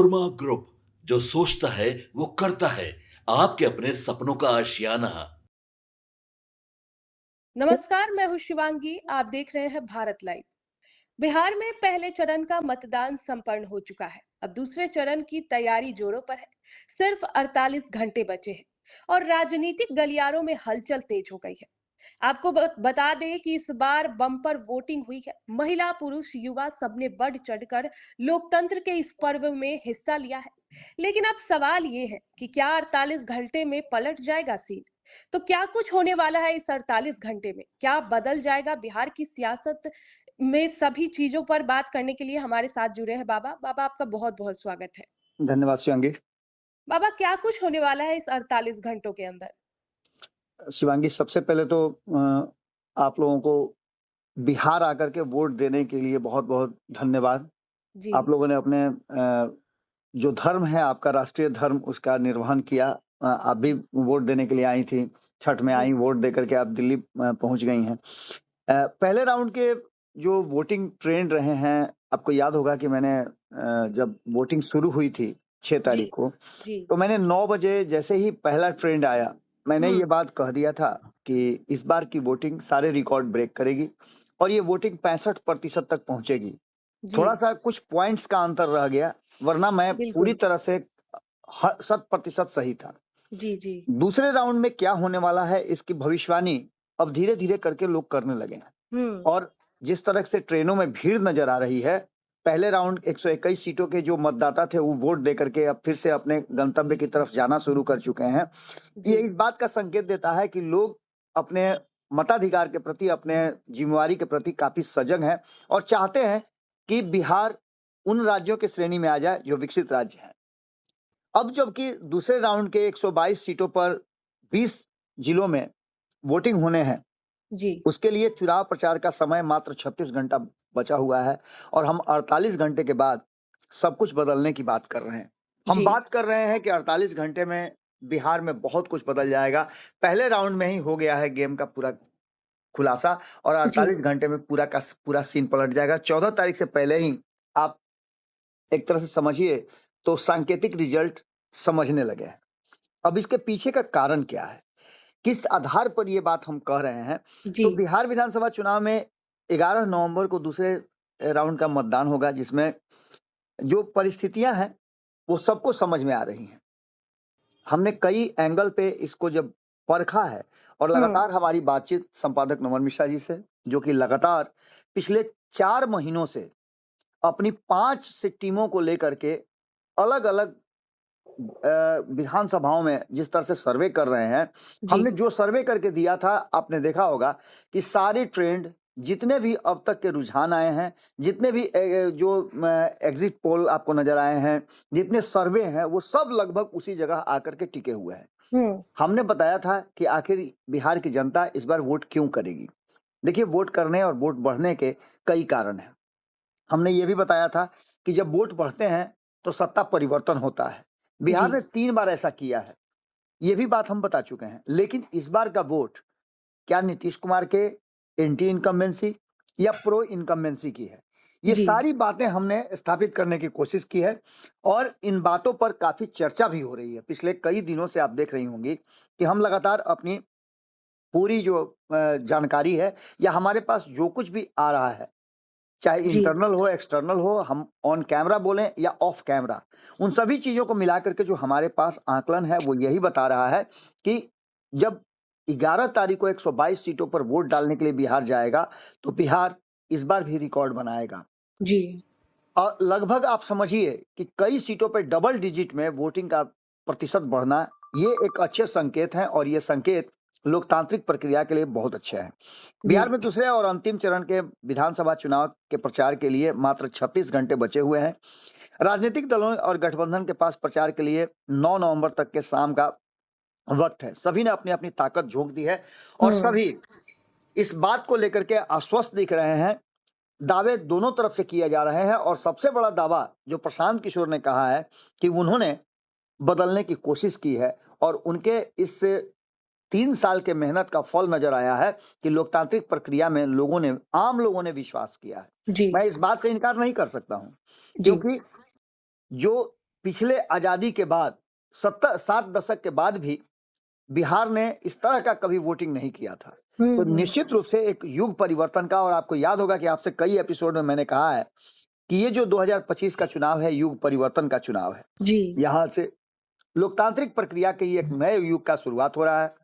नोरमा group, जो सोचता है वो करता है। आपके अपने सपनों का आशियाना। नमस्कार, मैं हूँ शिवांगी। आप देख रहे हैं भारत लाइव। बिहार में पहले चरण का मतदान संपन्न हो चुका है। अब दूसरे चरण की तैयारी जोरों पर है। सिर्फ 48 घंटे बचे हैं और राजनीतिक गलियारों में हलचल तेज हो गई है। आपको बता दें कि इस बार बम्पर वोटिंग हुई है। महिला, पुरुष, युवा सबने बढ़ चढ़कर लोकतंत्र के इस पर्व में हिस्सा लिया है। लेकिन अब सवाल ये है कि क्या 48 घंटे में पलट जाएगा सीन? तो क्या कुछ होने वाला है इस 48 घंटे में? क्या बदल जाएगा बिहार की सियासत में? सभी चीजों पर बात करने के लिए हमारे साथ जुड़े हैं बाबा। बाबा, आपका बहुत बहुत स्वागत है। धन्यवाद शिवांगी। बाबा, क्या कुछ होने वाला है इस 48 घंटों के अंदर? शिवांगी, सबसे पहले तो आप लोगों को बिहार आकर के वोट देने के लिए बहुत-बहुत धन्यवाद। जी। आप लोगों ने अपने जो धर्म है आपका राष्ट्रीय धर्म उसका निर्वहन किया। आप भी वोट देने के लिए आई थी, छठ में जी। आई, वोट देकर के आप दिल्ली पहुँच गई हैं। पहले राउंड के जो वोटिंग ट्रेंड रहे हैं, आपको याद होगा कि मैंने जब वोटिंग शुरू हुई थी 6 जी। तारीख को, जी। तो मैंने 9 बजे जैसे ही पहला ट्रेंड आया, मैंने ये हम्म। बात कह दिया था कि इस बार की वोटिंग सारे रिकॉर्ड ब्रेक करेगी और ये वोटिंग 65% तक पहुँचेगी। जी। थोड़ा-सा कुछ पॉइंट्स का अंतर रह गया, वरना मैं पूरी बिल्कुल। तरह से 100% सही था। जी। जी। दूसरे राउंड में क्या होने वाला है, इसकी भविष्यवाणी अब धीरे-धीरे करके लोग करने लगे हैं। हम्म। और जिस तरह से ट्रेनों में भीड़ नजर आ रही है, पहले राउंड 121 सीटों के जो मतदाता थे वो वोट दे करके अब फिर से अपने गंतव्य की तरफ जाना शुरू कर चुके हैं। जी। ये इस बात का संकेत देता है कि लोग अपने मताधिकार के प्रति, अपने जिम्मेवारी के प्रति काफी सजग हैं और चाहते हैं कि बिहार उन राज्यों की श्रेणी में आ जाए जो विकसित राज्य हैं। अब जबकि दूसरे राउंड के 122 सीटों पर 20 जिलों में वोटिंग होने हैं, जी। उसके लिए चुनाव प्रचार का समय मात्र 36 घंटा बचा हुआ है और हम 48 घंटे के बाद सब कुछ बदलने की बात कर रहे हैं। हम जी। बात कर रहे हैं कि 48 घंटे में बिहार में बहुत कुछ बदल जाएगा। पहले राउंड में ही हो गया है गेम का पूरा खुलासा और जी। 48 घंटे में पूरा सीन पलट जाएगा। 14 तारीख से पहले ही आप एक तरह से समझिए तो सांकेतिक रिजल्ट समझने लगे हैं। अब इसके पीछे का कारण क्या है? किस आधार पर ये बात हम कह रहे हैं? जी। तो बिहार विधानसभा चुनाव में 11 नवंबर को दूसरे राउंड का मतदान होगा, जिसमें जो परिस्थितियां हैं वो सबको समझ में आ रही हैं। हमने कई एंगल पे इसको जब परखा है और हम्म। लगातार हमारी बातचीत संपादक नमन मिश्रा जी से, जो कि लगातार पिछले 4 महीनों से अपनी 5 से टीमों को लेकर के अलग-अलग विधानसभाओं में जिस तरह से सर्वे कर रहे हैं, जी। हमने जो सर्वे करके दिया था, आपने देखा होगा कि सारे ट्रेंड जितने भी अब तक के रुझान आए हैं, जितने भी जो एग्जिट पोल आपको नजर आए हैं, जितने सर्वे हैं, वो सब लगभग उसी जगह आकर के टिके हुए हैं। हम्म। हमने बताया था कि आखिर बिहार की जनता इस बार वोट क्यों करेगी। देखिए, वोट करने और वोट बढ़ने के कई कारण हैं। हमने ये भी बताया था कि जब वोट बढ़ते हैं तो सत्ता परिवर्तन होता है। जी। बिहार ने 3 बार ऐसा किया है। ये भी बात हम बता चुके हैं। लेकिन इस बार का वोट क्या नीतीश कुमार के एंटी इनकम्बेंसी या प्रो इनकम्बेंसी की है? ये जी। सारी बातें हमने स्थापित करने की कोशिश की है और इन बातों पर काफ़ी चर्चा भी हो रही है। पिछले कई दिनों से आप देख रही होंगी कि हम लगातार अपनी पूरी जो जानकारी है या हमारे पास जो कुछ भी आ रहा है, चाहे जी। इंटरनल हो, एक्सटर्नल हो, हम ऑन कैमरा बोलें या ऑफ कैमरा, उन सभी चीज़ों को मिला कर के जो हमारे पास आकलन है, वो यही बता रहा है कि जब 11 तारीख को 122 सीटों पर वोट डालने के लिए बिहार जाएगा, तो बिहार इस बार भी रिकॉर्ड बनाएगा। जी। और लगभग आप समझिए कि कई सीटों पे डबल डिजिट में वोटिंग का प्रतिशत बढ़ना, ये एक अच्छे संकेत हैं और ये संकेत लोकतांत्रिक प्रक्रिया के लिए बहुत अच्छे हैं। जी। बिहार में दूसरे और अंतिम चरण के विधानसभा चुनाव के प्रचार के लिए मात्र 36 घंटे बचे हुए हैं। राजनीतिक दलों और गठबंधन के पास प्रचार के लिए 9 नवंबर तक के शाम का वक्त है। सभी ने अपनी-अपनी ताकत झोंक दी है और हम्म। सभी इस बात को लेकर के आश्वस्त दिख रहे हैं। दावे दोनों तरफ से किए जा रहे हैं और सबसे बड़ा दावा जो प्रशांत किशोर ने कहा है कि उन्होंने बदलने की कोशिश की है और उनके इस 3 साल के मेहनत का फल नजर आया है कि लोकतांत्रिक प्रक्रिया में आम लोगों ने विश्वास किया है। जी। मैं इस बात का इनकार नहीं कर सकता हूं, जी। क्योंकि जो पिछले आजादी के बाद 7 दशक के बाद भी बिहार ने इस तरह का कभी वोटिंग नहीं किया था। तो निश्चित रूप से एक युग परिवर्तन का, और आपको याद होगा कि आपसे कई एपिसोड में मैंने कहा है कि ये जो 2025 का चुनाव है, युग परिवर्तन का चुनाव है। जी। यहाँ से लोकतांत्रिक प्रक्रिया के एक नए युग का शुरुआत हो रहा है।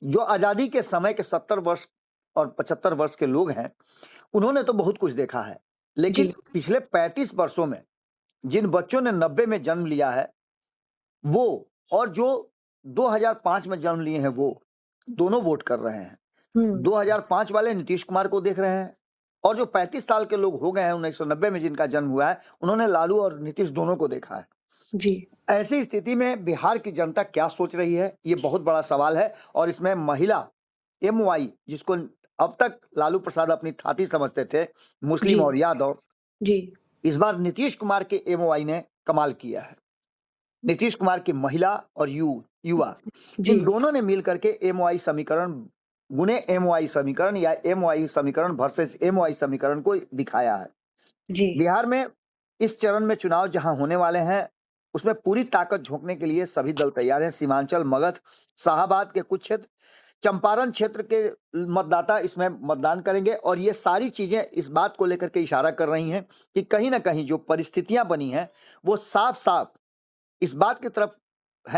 जो आजादी के समय के 70 वर्ष और 75 वर्ष के लोग हैं, उन्होंने तो बहुत कुछ देखा है, लेकिन जी। पिछले 35 वर्षों में जिन बच्चों ने 90 में जन्म लिया है, वो और जो 2005 में जन्म लिए हैं, वो दोनों वोट कर रहे हैं। 2005 वाले नीतीश कुमार को देख रहे हैं, और जो 35 साल के लोग हो गए हैं 1990 में जिनका जन्म हुआ है, उन्होंने लालू और नीतीश दोनों को देखा है। जी। ऐसी स्थिति में बिहार की जनता क्या सोच रही है, ये बहुत बड़ा सवाल है। और इसमें महिला एमवाई, जिसको अब तक लालू प्रसाद अपनी थाती समझते थे, मुस्लिम जी। और यादव, जी। इस बार नीतीश कुमार के एमवाई ने कमाल किया है। नीतीश कुमार की महिला और युवा, जी। इन दोनों ने मिल करके एमवाई समीकरण गुने एमवाई समीकरण या एमवाई समीकरण वर्सेस एमवाई समीकरण को दिखाया है। जी। बिहार में इस चरण में चुनाव जहां होने वाले हैं, उसमें पूरी ताकत झोंकने के लिए सभी दल तैयार हैं। सीमांचल, मगध, शाहाबाद के कुछ क्षेत्र, चंपारण क्षेत्र के मतदाता इसमें मतदान करेंगे, और ये सारी चीजें इस बात को लेकर के इशारा कर रही हैं कि कहीं ना कहीं जो परिस्थितियां बनी हैं, वो साफ साफ इस बात की तरफ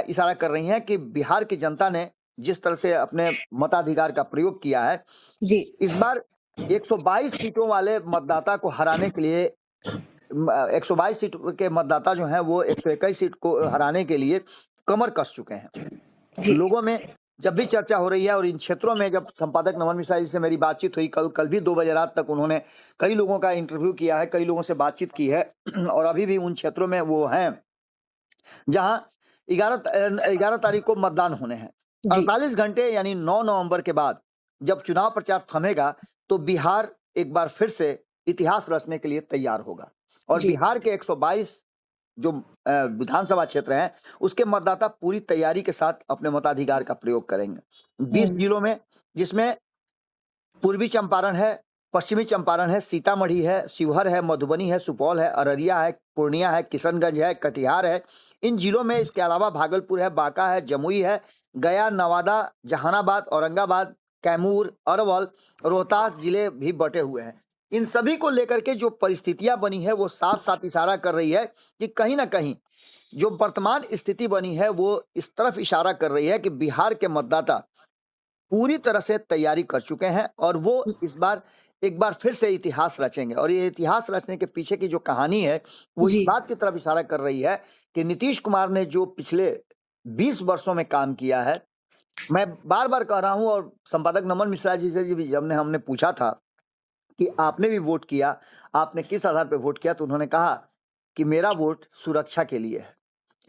इशारा कर रही हैं कि बिहार की जनता ने जिस तरह से अपने मताधिकार का प्रयोग किया है, जी। इस बार 122 सीटों वाले मतदाता को हराने के लिए 122 सीट के मतदाता जो हैं, वो 121 सीट को हराने के लिए कमर कस चुके हैं। जी। लोगों में जब भी चर्चा हो रही है, और इन क्षेत्रों में जब संपादक नमन मिश्रा जी से मेरी बातचीत हुई, कल भी 2 बजे रात तक उन्होंने कई लोगों का इंटरव्यू किया है, कई लोगों से बातचीत की है, और अभी भी उन क्षेत्रों में वो हैं जहां 11 तारीख को मतदान होने हैं। जी। 48 घंटे यानी 9 नवंबर के बाद जब चुनाव प्रचार थमेगा, तो बिहार एक बार फिर से इतिहास रचने के लिए तैयार होगा। और जी। बिहार के 122 जो विधानसभा क्षेत्र हैं, उसके मतदाता पूरी तैयारी के साथ अपने मताधिकार का प्रयोग करेंगे। 20 जिलों में, जिसमें पूर्वी चंपारण है, पश्चिमी चंपारण है, सीतामढ़ी है, शिवहर है, मधुबनी है, सुपौल है, अररिया है, पूर्णिया है, किशनगंज है, कटिहार है। इन जिलों में इसके अलावा भागलपुर है, बांका है, जमुई है, गया, नवादा, जहानाबाद, औरंगाबाद, कैमूर, अरवल, रोहतास जिले भी बटे हुए हैं। इन सभी को लेकर के जो परिस्थितियां बनी है, वो साफ साफ इशारा कर रही है कि कहीं ना कहीं जो वर्तमान स्थिति बनी है, वो इस तरफ इशारा कर रही है कि बिहार के मतदाता पूरी तरह से तैयारी कर चुके हैं, और वो इस बार एक बार फिर से इतिहास रचेंगे। और ये इतिहास रचने के पीछे की जो कहानी है, वो इस जी। बात की तरफ इशारा कर रही है कि नीतीश कुमार ने जो पिछले 20 वर्षों में काम किया है, मैं बार बार कह रहा हूं, और संपादक नमन मिश्रा जी से भी जब हमने पूछा था कि आपने भी वोट किया, आपने किस आधार पर वोट किया, तो उन्होंने कहा कि मेरा वोट सुरक्षा के लिए है।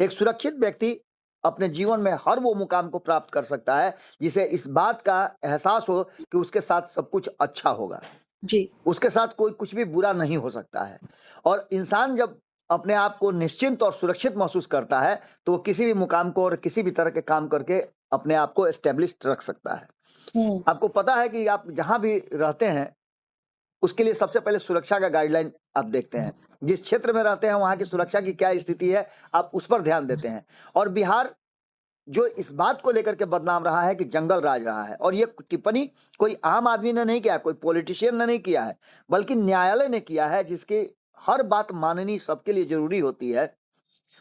एक सुरक्षित व्यक्ति अपने जीवन में हर वो मुकाम को प्राप्त कर सकता है जिसे इस बात का एहसास हो कि उसके साथ सब कुछ अच्छा होगा, जी। उसके साथ कोई कुछ भी बुरा नहीं हो सकता है। और इंसान जब अपने आप को निश्चिंत और सुरक्षित महसूस करता है, तो वो किसी भी मुकाम को और किसी भी तरह के काम करके अपने आप को एस्टेब्लिश्ड रख सकता है। आपको पता है कि आप जहां भी रहते हैं, उसके लिए सबसे पहले सुरक्षा का गाइडलाइन आप देखते हैं। जिस क्षेत्र में रहते हैं, वहां की सुरक्षा की क्या स्थिति है, आप उस पर ध्यान देते हैं। और बिहार जो इस बात को लेकर के बदनाम रहा है कि जंगल राज रहा है, और ये टिप्पणी कोई आम आदमी ने नहीं किया, कोई पॉलिटिशियन ने नहीं किया है, बल्कि न्यायालय ने किया है, जिसकी हर बात माननी सबके लिए जरूरी होती है।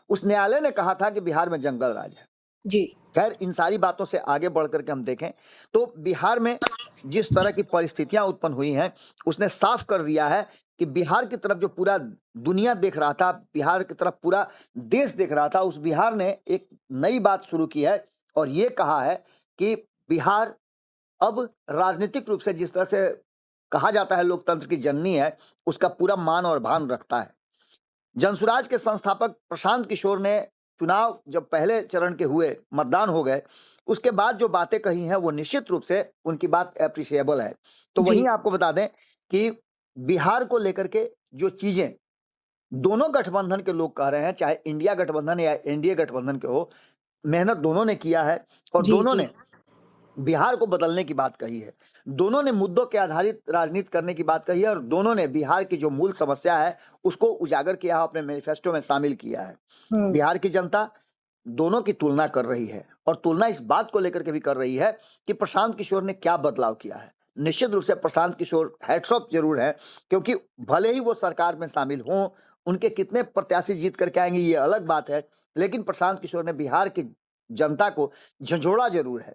उस न्यायालय ने कहा था कि बिहार में जंगल राज है। जी। खैर, इन सारी बातों से आगे बढ़ करके हम देखें तो बिहार में जिस तरह की परिस्थितियां उत्पन्न हुई हैं, उसने साफ कर दिया है कि बिहार की तरफ जो पूरा दुनिया देख रहा था, बिहार की तरफ पूरा देश देख रहा था, उस बिहार ने एक नई बात शुरू की है, और ये कहा है कि बिहार अब राजनीतिक रूप से जिस तरह से कहा जाता है लोकतंत्र की जननी है, उसका पूरा मान और भान रखता है। जनसुराज के संस्थापक प्रशांत किशोर ने चुनाव जब पहले चरण के हुए, मतदान हो गए, उसके बाद जो बातें कही हैं, वो निश्चित रूप से उनकी बात एप्रिशिएबल है। तो वहीं आपको बता दें कि बिहार को लेकर के जो चीजें दोनों गठबंधन के लोग कह रहे हैं, चाहे इंडिया गठबंधन या एनडीए गठबंधन के हो, मेहनत दोनों ने किया है, और जी। दोनों जी। ने बिहार को बदलने की बात कही है। दोनों ने मुद्दों के आधारित राजनीति करने की बात कही है और दोनों ने बिहार की जो मूल समस्या है उसको उजागर किया है, अपने मैनिफेस्टो में शामिल किया है। बिहार की जनता दोनों की तुलना कर रही है और तुलना इस बात को लेकर के भी कर रही है कि प्रशांत किशोर ने क्या बदलाव किया है। निश्चित रूप से प्रशांत किशोर हैट्स ऑफ जरूर है, क्योंकि भले ही वो सरकार में शामिल हों, उनके कितने प्रत्याशी जीत करके आएंगे ये अलग बात है, लेकिन प्रशांत किशोर ने बिहार की जनता को झंझोड़ा जरूर है।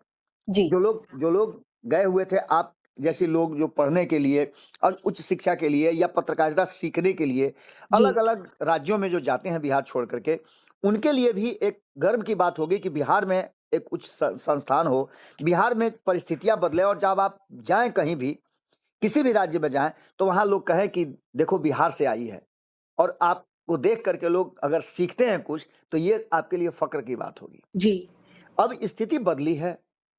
जी, जो लोग गए हुए थे, आप जैसे लोग जो पढ़ने के लिए और उच्च शिक्षा के लिए या पत्रकारिता सीखने के लिए जी, अलग-अलग राज्यों में जो जाते हैं बिहार छोड़ करके, उनके लिए भी एक गर्व की बात होगी कि बिहार में एक उच्च संस्थान हो, बिहार में परिस्थितियां बदले और जब आप जाएं कहीं भी, किसी भी राज्य में जाएं, तो वहां लोग कहें कि देखो बिहार से आई है, और आपको देख करके लोग अगर सीखते हैं कुछ, तो ये आपके लिए फक्र की बात होगी। जी, अब स्थिति बदली है।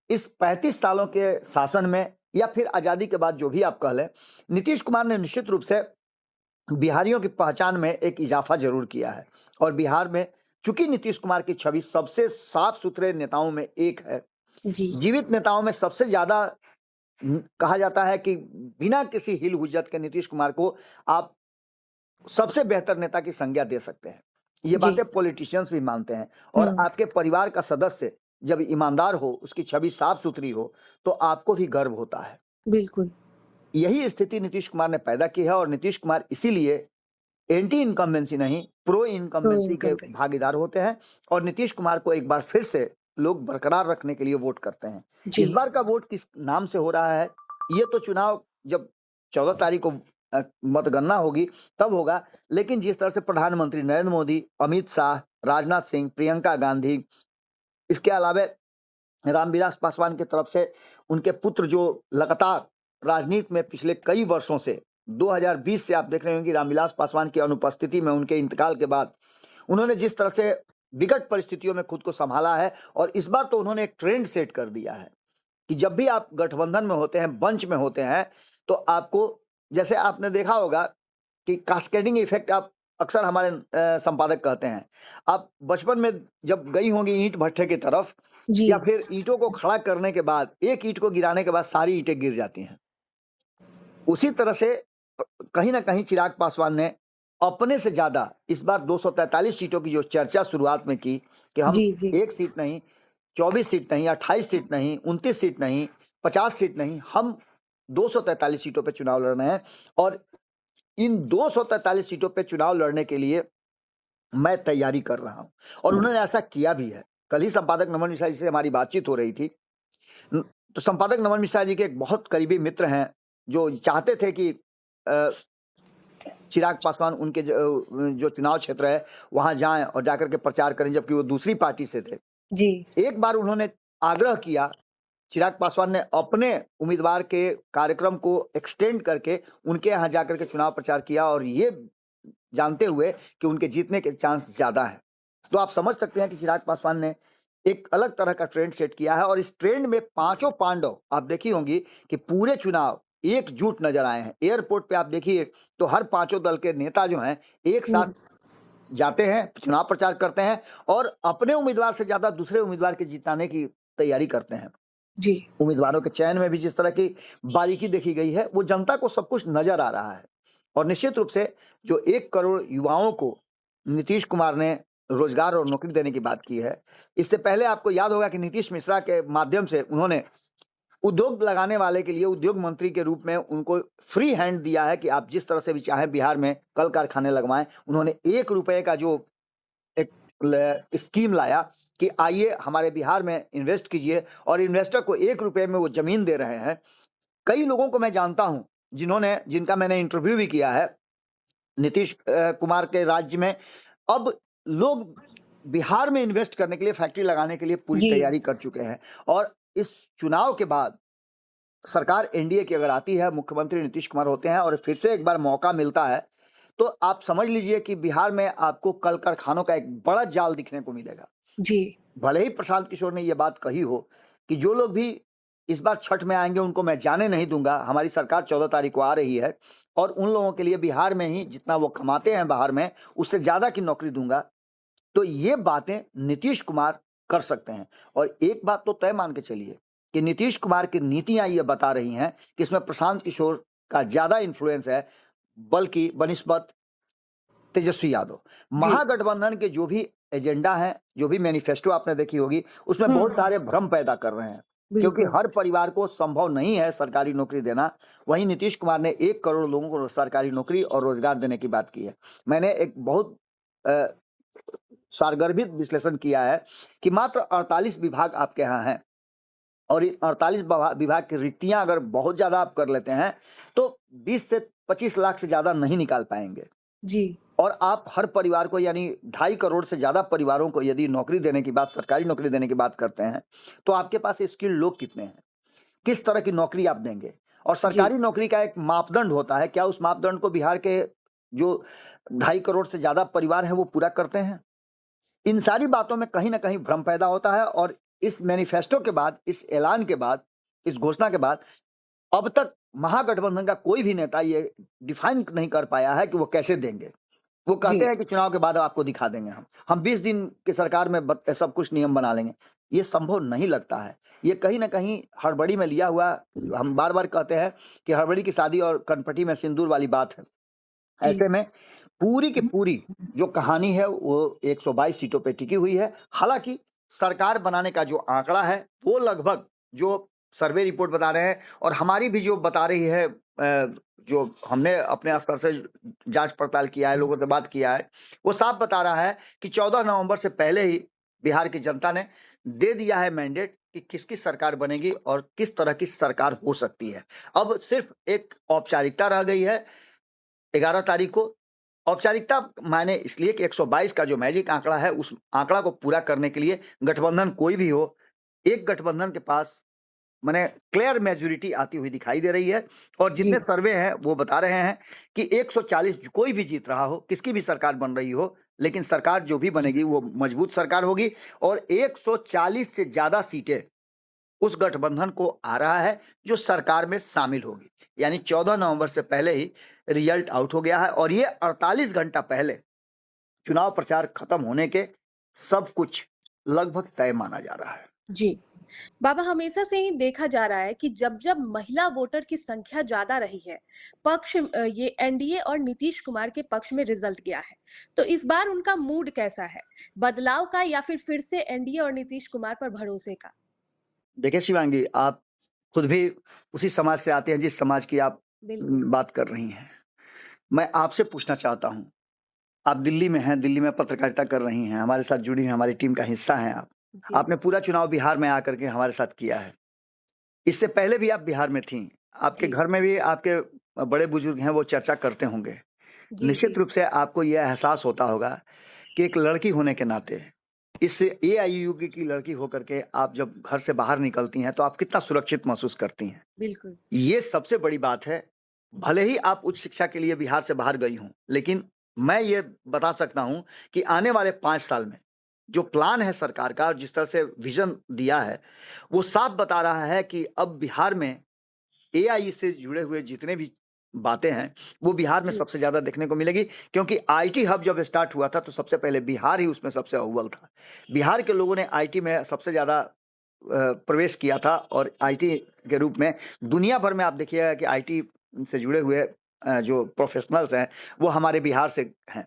इस 35 सालों के शासन में या फिर आजादी के बाद जो भी आप कह लें, नीतीश कुमार ने निश्चित रूप से बिहारियों की पहचान में एक इजाफा जरूर किया है। और बिहार में चूंकि नीतीश कुमार की छवि सबसे साफ सुथरे नेताओं में एक है, जी, जीवित नेताओं में सबसे ज्यादा कहा जाता है कि बिना किसी हिल हुज्जत के नीतीश कुमार को आप सबसे बेहतर नेता की संज्ञा दे सकते हैं। ये जी, बातें पॉलिटिशियंस भी मानते हैं। और आपके परिवार का सदस्य जब ईमानदार हो, उसकी छवि साफ सुथरी हो, तो आपको भी गर्व होता है। बिल्कुल, यही स्थिति नीतीश कुमार ने पैदा की है और नीतीश कुमार इसीलिए एंटी इनकम्बेंसी नहीं, प्रो प्रो इनकम्बेंसी के इनकम्बेंसी, भागीदार होते हैं और नीतीश कुमार को एक बार फिर से लोग बरकरार रखने के लिए वोट करते हैं। जी, इस बार का वोट किस नाम से हो रहा है, ये तो चुनाव जब 14 तारीख को मतगणना होगी तब होगा। लेकिन जिस तरह से प्रधानमंत्री नरेंद्र मोदी, अमित शाह, राजनाथ सिंह, प्रियंका गांधी, इसके अलावा रामविलास पासवान की तरफ से उनके पुत्र जो लगातार राजनीति में पिछले कई वर्षों से 2020 से आप देख रहे होंगे, रामविलास पासवान की अनुपस्थिति में उनके इंतकाल के बाद उन्होंने जिस तरह से विकट परिस्थितियों में खुद को संभाला है। और इस बार तो उन्होंने एक ट्रेंड सेट कर दिया है कि जब भी आप गठबंधन में होते हैं, बंच में होते हैं, तो आपको, जैसे आपने देखा होगा कि कास्केडिंग इफेक्ट आप अक्सर हमारे संपादक कहते हैं, आप बचपन में जब गई होंगी ईंट भट्ठे की तरफ, जी, या फिर ईंटों को खड़ा करने के बाद एक ईंट को गिराने के बाद सारी ईंटें गिर जाती हैं। उसी तरह से कहीं ना कहीं चिराग पासवान ने अपने से ज्यादा इस बार 243 सीटों की जो चर्चा शुरुआत में की कि हम जी, जी, एक सीट नहीं, 24 सीट नहीं, 28 सीट नहीं, 29 सीट नहीं, 50 सीट नहीं, हम 243 सीटों पे चुनाव लड़ रहे हैं। और इन 243 सीटों पे चुनाव लड़ने के लिए मैं तैयारी कर रहा हूं, और उन्होंने ऐसा किया भी है। कल ही संपादक नमन मिश्रा जी से हमारी बातचीत हो रही थी। तो संपादक नमन मिश्रा जी के एक बहुत करीबी मित्र हैं जो चाहते थे कि अ, चिराग पासवान उनके जो चुनाव क्षेत्र है वहां जाएं और जाकर के प्रचार करें, जबकि वो दूसरी पार्टी से थे। जी, एक बार उन्होंने आग्रह किया, चिराग पासवान ने अपने उम्मीदवार के कार्यक्रम को एक्सटेंड करके उनके यहाँ जाकर के चुनाव प्रचार किया, और ये जानते हुए कि उनके जीतने के चांस ज्यादा है। तो आप समझ सकते हैं कि चिराग पासवान ने एक अलग तरह का ट्रेंड सेट किया है। और इस ट्रेंड में पांचों पांडव आप देखी होंगी कि पूरे चुनाव एकजुट नजर आए हैं। एयरपोर्ट पे आप देखिए तो हर पांचों दल के नेता जो हैं एक साथ जाते हैं, चुनाव प्रचार करते हैं और अपने उम्मीदवार से ज्यादा दूसरे उम्मीदवार के जिताने की तैयारी करते हैं। जी, उम्मीदवारों के चयन में भी जिस तरह की बारीकी देखी गई है, वो जनता को सब कुछ नजर आ रहा है। और निश्चित रूप से जो 1 करोड़ युवाओं को नीतीश कुमार ने रोजगार और नौकरी देने की बात की है, इससे पहले आपको याद होगा कि नीतीश मिश्रा के माध्यम से उन्होंने उद्योग लगाने वाले के लिए उद्योग मंत्री के रूप में उनको फ्री हैंड दिया है कि आप जिस तरह से भी चाहें बिहार में कल कारखाने लगवाएं। उन्होंने 1 रुपए का जो एक स्कीम लाया कि आइए हमारे बिहार में इन्वेस्ट कीजिए, और इन्वेस्टर को 1 रुपए में वो जमीन दे रहे हैं। कई लोगों को मैं जानता हूं जिनका मैंने इंटरव्यू भी किया है नीतीश कुमार के राज्य में। अब लोग बिहार में इन्वेस्ट करने के लिए, फैक्ट्री लगाने के लिए पूरी जी, तैयारी कर चुके हैं। और इस चुनाव के बाद सरकार एनडीए की अगर आती है, मुख्यमंत्री नीतीश कुमार होते हैं और फिर से एक बार मौका मिलता है, तो आप समझ लीजिए कि बिहार में आपको कल कारखानों का एक बड़ा जाल दिखने को मिलेगा। जी, भले ही प्रशांत किशोर ने ये बात कही हो कि जो लोग भी इस बार छठ में आएंगे उनको मैं जाने नहीं दूंगा, हमारी सरकार 14 तारीख को आ रही है और उन लोगों के लिए बिहार में ही जितना वो कमाते हैं बाहर में उससे ज्यादा की नौकरी दूंगा। तो ये बातें नीतीश कुमार कर सकते हैं। और एक बात तो तय मान के चलिए कि नीतीश कुमार की नीतियां ये बता रही हैं कि इसमें प्रशांत किशोर का ज्यादा इन्फ्लुएंस है, बल्कि बनिस्बत तेजस्वी यादव। जी। महागठबंधन के जो भी एजेंडा है, जो भी मैनिफेस्टो आपने देखी होगी, उसमें बहुत सारे भ्रम पैदा कर रहे हैं, क्योंकि बिल्कुल। हर परिवार को संभव नहीं है सरकारी नौकरी देना। वहीं नीतीश कुमार ने 1 करोड़ लोगों को सरकारी नौकरी और रोजगार देने की बात की है। मैंने एक बहुत अ, सारगर्भित विश्लेषण किया है कि मात्र 48 विभाग आपके यहाँ हैं, और इन 48 विभाग की रिक्तियां अगर बहुत ज्यादा आप कर लेते हैं तो 20 से 25 लाख से ज्यादा नहीं निकाल पाएंगे। जी। और आप हर परिवार को, यानी 2.5 करोड़ से ज्यादा परिवारों को यदि नौकरी देने की बात, सरकारी नौकरी देने की बात करते हैं, तो आपके पास स्किल्ड लोग कितने हैं, किस तरह की नौकरी आप देंगे। और जी। सरकारी नौकरी का एक मापदंड होता है, क्या उस मापदंड को बिहार के जो 2.5 करोड़ से ज्यादा परिवार हैं वो पूरा करते हैं। इन सारी बातों में कहीं ना कहीं भ्रम पैदा होता है। और इस मैनिफेस्टो के बाद, इस ऐलान के बाद, इस घोषणा के बाद अब तक महागठबंधन का कोई भी नेता ये डिफाइन नहीं कर पाया है कि वो कैसे देंगे। वो कहते जी। हैं कि चुनाव के बाद आपको दिखा देंगे, हम 20 दिन की सरकार में सब कुछ नियम बना लेंगे। ये संभव नहीं लगता है। ये कहीं ना कहीं हड़बड़ी में लिया हुआ, हम बार बार कहते हैं कि हड़बड़ी की शादी और कनपटी में सिंदूर वाली बात है। जी। ऐसे में पूरी की पूरी जो कहानी है वो 122 सीटों पे टिकी हुई है। हालांकि सरकार बनाने का जो आंकड़ा है वो लगभग, जो सर्वे रिपोर्ट बता रहे हैं और हमारी भी जो बता रही है, जो हमने अपने स्तर से जांच पड़ताल किया है, लोगों से बात किया है, वो साफ बता रहा है कि 14 नवंबर से पहले ही बिहार की जनता ने दे दिया है मैंडेट कि किसकी सरकार बनेगी और किस तरह की सरकार हो सकती है। अब सिर्फ एक औपचारिकता रह गई है 11 तारीख को। औपचारिकता मायने इसलिए कि 122 का जो मैजिक आंकड़ा है, उस आंकड़ा को पूरा करने के लिए गठबंधन कोई भी हो, एक गठबंधन के पास माने क्लियर मेजोरिटी आती हुई दिखाई दे रही है। और जी। जितने सर्वे हैं वो बता रहे हैं कि 140 कोई भी जीत रहा हो, किसकी भी सरकार बन रही हो, लेकिन सरकार जो भी बनेगी वो मजबूत सरकार होगी। और 140 से ज्यादा सीटें उस गठबंधन को आ रहा है जो सरकार में शामिल होगी। यानी 14 नवंबर से पहले ही रिजल्ट आउट हो गया है और ये 48 घंटा पहले चुनाव प्रचार खत्म होने के सब कुछ लगभग तय माना जा रहा है। जी। बाबा, हमेशा से ही देखा जा रहा है कि जब-जब महिला वोटर की संख्या ज्यादा रही है, ये एनडीए और नीतीश कुमार के पक्ष में रिजल्ट गया है। तो इस बार उनका मूड कैसा है? बदलाव का या फिर से एनडीए और नीतीश कुमार पर भरोसे का? देखिए शिवांगी, आप खुद भी उसी समाज से आते हैं जिस समाज की आप बिल्कुल। बात कर रही हैं। मैं आपसे पूछना चाहता हूँ, आप दिल्ली में हैं, दिल्ली में पत्रकारिता कर रही हैं, हमारे साथ जुड़ी हैं, हमारी टीम का हिस्सा हैं आप। जी। आपने पूरा चुनाव बिहार में आकर के हमारे साथ किया है। इससे पहले भी आप बिहार में थीं। आपके जी। घर में भी आपके बड़े बुजुर्ग हैं, वो चर्चा करते होंगे। जी। जी। निश्चित रूप से आपको यह एहसास होता होगा कि एक लड़की होने के नाते, इस एआईयूके की लड़की होकर के आप जब घर से बाहर निकलती हैं तो आप कितना सुरक्षित महसूस करती हैं। बिल्कुल। ये सबसे बड़ी बात है। भले ही आप उच्च शिक्षा के लिए बिहार से बाहर गई हों, लेकिन मैं ये बता सकता हूं कि आने वाले 5 साल में जो प्लान है सरकार का और जिस तरह से विजन दिया है, वो साफ बता रहा है कि अब बिहार में एआई से जुड़े हुए जितने भी बातें हैं, वो बिहार में जी। सबसे ज़्यादा देखने को मिलेगी। क्योंकि आईटी हब जब स्टार्ट हुआ था तो सबसे पहले बिहार ही उसमें सबसे अव्वल था। बिहार के लोगों ने आईटी में सबसे ज़्यादा प्रवेश किया था और आईटी के रूप में दुनिया भर में आप देखिएगा कि आईटी से जुड़े हुए जो प्रोफेशनल्स हैं, वो हमारे बिहार से हैं।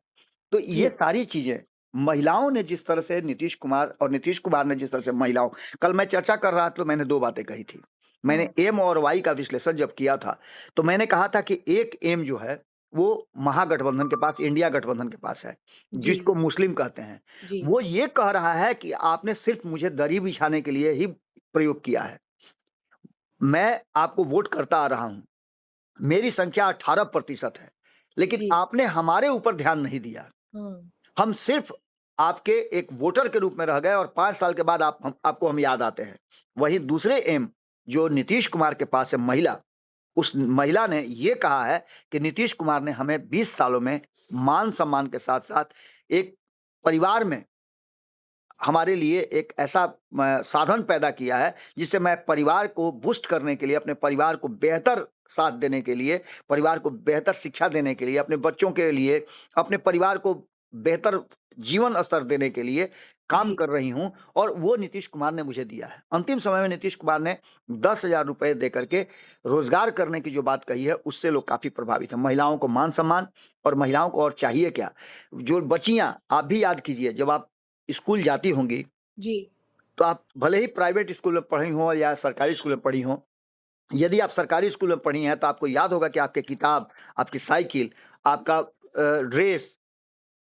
तो ये जी। सारी चीज़ें, महिलाओं ने जिस तरह से नीतीश कुमार और नीतीश कुमार ने जिस तरह से महिलाओं, कल मैं चर्चा कर रहा था तो मैंने 2 बातें कही थी। मैंने हाँ। एम और वाई का विश्लेषण जब किया था, तो मैंने कहा था कि एक एम जो है, वो महागठबंधन के पास, इंडिया गठबंधन के पास है, जी। जिसको मुस्लिम कहते हैं। जी। वो ये कह रहा है कि आपने सिर्फ़ मुझे दरी बिछाने के लिए ही प्रयोग किया है। मैं आपको वोट करता आ रहा हूँ। मेरी संख्या 18% है, लेकिन जी। आपने हमारे ऊपर ध्यान नहीं दिया। हाँ। हम सिर्फ़ आपके एक वोटर के रूप में रह गए और 5 साल के बाद आपको हम याद आते हैं। वहीं दूसरे एम जो नीतीश कुमार के पास है, महिला, उस महिला ने ये कहा है कि नीतीश कुमार ने हमें 20 सालों में मान-सम्मान के साथ-साथ एक परिवार में हमारे लिए एक ऐसा साधन पैदा किया है, जिससे मैं परिवार को बूस्ट करने के लिए, अपने परिवार को बेहतर साथ देने के लिए, परिवार को बेहतर शिक्षा देने के लिए, अपने बच्चों के लिए, अपने परिवार को बेहतर जीवन स्तर देने के लिए काम जी कर रही हूं, और वो नीतीश कुमार ने मुझे दिया है। अंतिम समय में नीतीश कुमार ने 10,000 रुपए दे करके रोजगार करने की जो बात कही है, उससे लोग काफी प्रभावित हैं। महिलाओं को मान सम्मान, और महिलाओं को और चाहिए क्या? जो बच्चियां, आप भी याद कीजिए, जब आप स्कूल जाती होंगी जी तो आप भले ही प्राइवेट स्कूल में पढ़ी हो या सरकारी स्कूल में पढ़ी हो, यदि आप सरकारी स्कूल में पढ़ी हैं तो आपको याद होगा कि आपके किताब, आपकी साइकिल, आपका ड्रेस,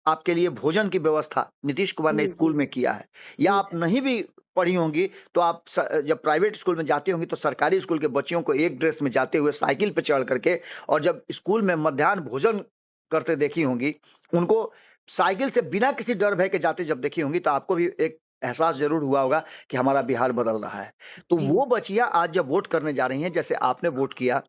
आपके लिए भोजन की व्यवस्था नीतीश कुमार ने जी स्कूल जी में किया है। या जी आप सर नहीं भी पढ़ी होंगी तो आप जब प्राइवेट स्कूल में जाती होंगी तो सरकारी स्कूल के बच्चियों को एक ड्रेस में जाते हुए साइकिल पे चढ़ करके, और जब स्कूल में मध्याह्न भोजन करते देखी होंगी, उनको साइकिल से बिना किसी डर भय के जाते जब देखी होंगी, तो आपको भी एक एहसास जरूर हुआ होगा कि हमारा बिहार बदल रहा है। तो जी वो बच्चियां आज जब वोट करने जा रही हैं, जैसे आपने वोट किया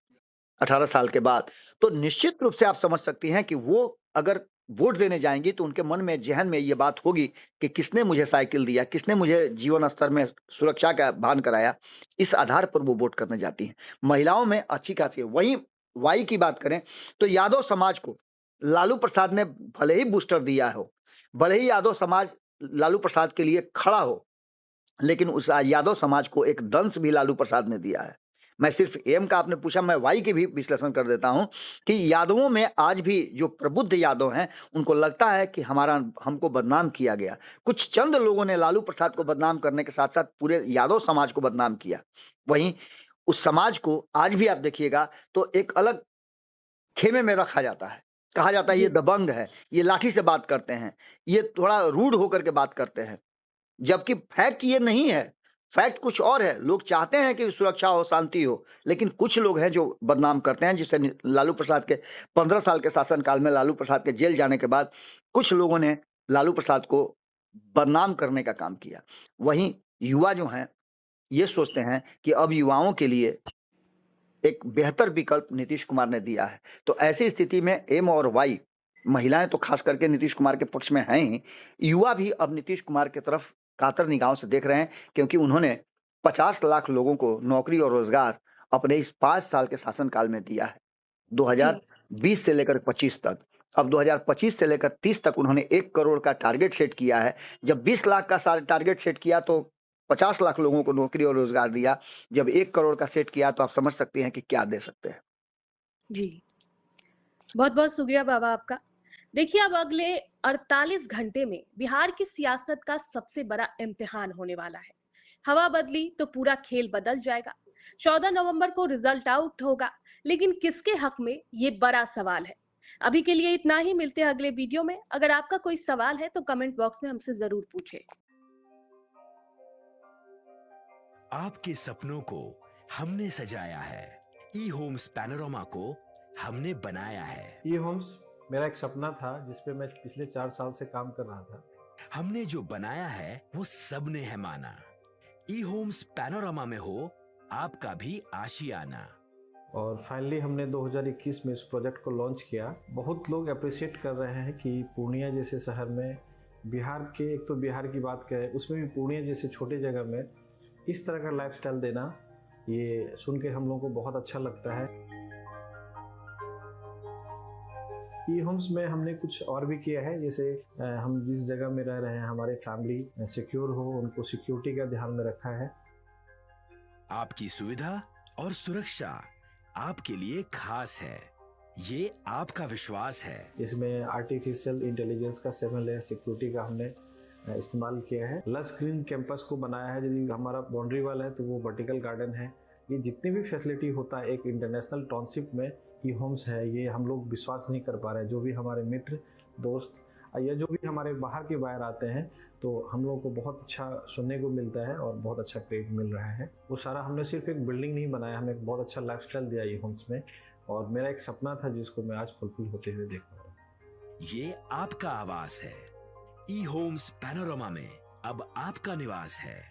18 साल के बाद, तो निश्चित रूप से आप समझ सकती हैं कि वो अगर वोट देने जाएँगी तो उनके मन में, ज़हन में ये बात होगी कि किसने मुझे साइकिल दिया, किसने मुझे जीवन स्तर में सुरक्षा का भान कराया। इस आधार पर वो वोट करने जाती हैं। महिलाओं में अच्छी खासी है। वहीं वाई की बात करें तो यादव समाज को लालू प्रसाद ने भले ही बूस्टर दिया हो, भले ही यादव समाज लालू प्रसाद के लिए खड़ा हो, लेकिन उस यादव समाज को एक दंश भी लालू प्रसाद ने दिया है। मैं सिर्फ एम का आपने पूछा, मैं वाई के भी विश्लेषण कर देता हूं कि यादवों में आज भी जो प्रबुद्ध यादव हैं, उनको लगता है कि हमको बदनाम किया गया। कुछ चंद लोगों ने लालू प्रसाद को बदनाम करने के साथ साथ पूरे यादव समाज को बदनाम किया। वहीं उस समाज को आज भी आप देखिएगा तो एक अलग खेमे में रखा जाता है। कहा जाता है ये जी दबंग है, ये लाठी से बात करते हैं, ये थोड़ा रूड होकर के बात करते हैं। जबकि फैक्ट ये नहीं है, फैक्ट कुछ और है। लोग चाहते हैं कि सुरक्षा हो, शांति हो, लेकिन कुछ लोग हैं जो बदनाम करते हैं, जिससे लालू प्रसाद के 15 साल के शासनकाल में लालू प्रसाद के जेल जाने के बाद कुछ लोगों ने लालू प्रसाद को बदनाम करने का काम किया। वहीं युवा जो हैं, ये सोचते हैं कि अब युवाओं के लिए एक बेहतर विकल्प नीतीश कुमार ने दिया है। तो ऐसी स्थिति में एम और वाई, महिलाएं तो खास करके नीतीश कुमार के पक्ष में हैं ही, युवा भी अब नीतीश कुमार की तरफ कातर निगाहों से देख रहे हैं, क्योंकि उन्होंने 50 लाख लोगों को नौकरी और रोजगार अपने इस 5 साल के शासनकाल में दिया है, जी 2020 से लेकर 25 तक। अब 2025 से लेकर 30 तक उन्होंने 1 करोड़ का टारगेट सेट किया है। जब 20 लाख का टारगेट सेट किया तो 50 लाख लोगों को नौकरी और रोजगार दिया। जब 1 करोड़ का सेट किया तो आप समझ सकते हैं कि क्या दे सकते हैं। जी बहुत बहुत शुक्रिया बाबा आपका। देखिए अब अगले 48 घंटे में बिहार की सियासत का सबसे बड़ा इम्तिहान होने वाला है। हवा बदली तो पूरा खेल बदल जाएगा। 14 नवंबर को रिजल्ट आउट होगा, लेकिन किसके हक में, ये बड़ा सवाल है। अभी के लिए इतना ही, मिलते हैं अगले वीडियो में। अगर आपका कोई सवाल है तो कमेंट बॉक्स में हमसे जरूर पूछें। आपके सपनों को हमने सजाया है, ई होम्स पैनोरमा को हमने बनाया है। ई होम्स मेरा एक सपना था जिस पे मैं पिछले 4 साल से काम कर रहा था। हमने जो बनाया है वो सबने है माना। ई होम्स पैनोरमा में हो आपका भी आशियाना। और फाइनली हमने 2021 में इस प्रोजेक्ट को लॉन्च किया। बहुत लोग अप्रिशिएट कर रहे हैं कि पूर्णिया जैसे शहर में, बिहार के, एक तो बिहार की बात करें उसमें भी पूर्णिया जैसे छोटे जगह में इस तरह का लाइफस्टाइल देना, ये सुन के हम लोगों को बहुत अच्छा लगता है। ई होम्स में हमने कुछ और भी किया है, जैसे हम जिस जगह में रह रहे हैं हमारे फैमिली सिक्योर हो, उनको सिक्योरिटी का ध्यान में रखा है। आपकी सुविधा और सुरक्षा आपके लिए खास है, ये आपका विश्वास है। इसमें आर्टिफिशियल इंटेलिजेंस का 7 लेयर सिक्योरिटी का हमने इस्तेमाल किया है। लस ग्रीन कैंपस को बनाया है। यदि हमारा बाउंड्री वाल है तो वो वर्टिकल गार्डन है। ये जितनी भी फैसिलिटी होता है एक इंटरनेशनल टाउनशिप में, ई होम्स है, ये हम लोग विश्वास नहीं कर पा रहे हैं। जो भी हमारे मित्र, दोस्त या जो भी हमारे बाहर के बाहर आते हैं तो हम लोगों को बहुत अच्छा सुनने को मिलता है और बहुत अच्छा क्रेडिट मिल रहा है। वो सारा हमने सिर्फ एक बिल्डिंग नहीं बनाया, हमें एक बहुत अच्छा लाइफस्टाइल दिया ई होम्स में, और मेरा एक सपना था जिसको मैं आज फुलफिल होते हुए देख पा रहा हूँ। ये आपका आवास है। ई होम्स पैनोरमा में अब आपका निवास है।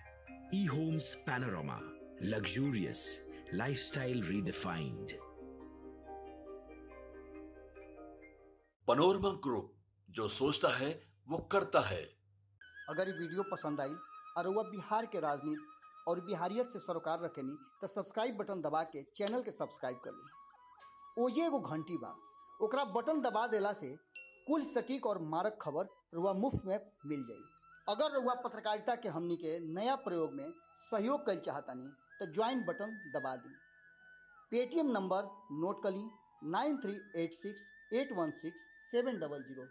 E homes Panorama, luxurious lifestyle redefined. Panorama group, जो सोचता है वो करता है। अगर ये वीडियो पसंद आई और वह बिहार के राजनीति और बिहारियत से सरोकार रखेनी तो सब्सक्राइब बटन दबा के चैनल के सब्सक्राइब कर ली। ओजे एगो घंटी बा, ओकरा बटन दबा देला से कुल सटीक और मारक खबर रुआ मुफ्त में मिल जाई। अगर रुआ पत्रकारिता के हमनी के नया प्रयोग में सहयोग कर चाहतानी तो ज्वाइन बटन दबा दी। पेटीएम नंबर नोट कर ली 9386816700।